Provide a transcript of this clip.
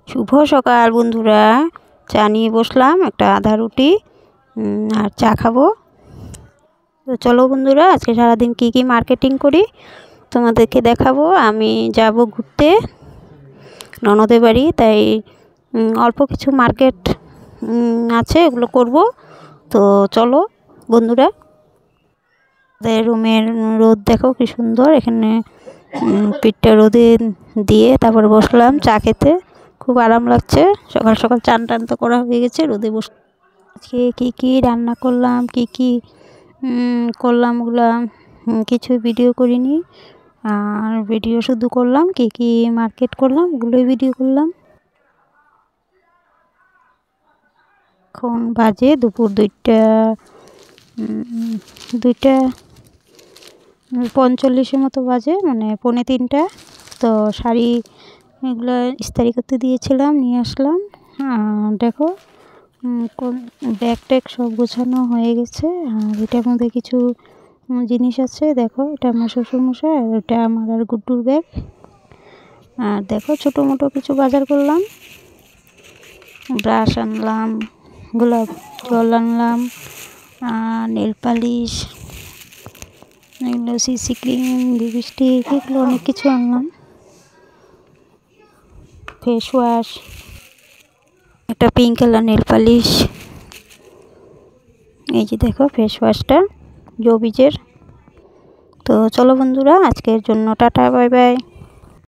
শুভ সকাল বন্ধুরা। চা নিয়ে বসলাম, একটা আধা রুটি আর চা খাবো। তো চলো বন্ধুরা, আজকে সারাদিন কি কি মার্কেটিং করি তোমাদেরকে দেখাবো। আমি যাব ঘুরতে ননদের বাড়ি, তাই অল্প কিছু মার্কেট আছে, এগুলো করব। তো চলো বন্ধুরা। রুমের রোদ দেখো কি সুন্দর, এখানে পিঠটা রোদে দিয়ে তারপর বসলাম চা খেতে। খুব আরাম লাগছে। সকাল সকাল চান টান তো করা হয়ে গেছে, রোদে বসে আজকে কী কী রান্না করলাম, কী কী করলাম ওগুলো কিছু ভিডিও করিনি। আর ভিডিও শুধু করলাম কী কী মার্কেট করলাম, ওগুলোই ভিডিও করলাম। এখন বাজে দুপুর 2:45 মতো বাজে, মানে 2:45। তো শাড়ি এগুলো ইস্ত্রি করতে দিয়েছিলাম, নিয়ে আসলাম। দেখো ব্যাগ ট্যাগ সব গোছানো হয়ে গেছে। আর এটার মধ্যে কিছু জিনিস আছে, দেখো এটা আমার শ্বশুরমশাই, আর এটা আমার আর গুড্ডুর ব্যাগ। আর দেখো ছোটো মোটো কিছু বাজার করলাম, ব্রাশ আনলাম, গোলাপ জল আনলাম, নেল পালিশ, এগুলো সিসি ক্রিম, লিপস্টিক, এগুলো অনেক কিছু আনলাম। ফেস ওয়াশ, একটা পিঙ্ক কালার নেল পালিশ। এই যে দেখো ফেস ওয়াশটা জোবিজের। তো চলো বন্ধুরা, আজকের জন্য টাটা, বাই বাই।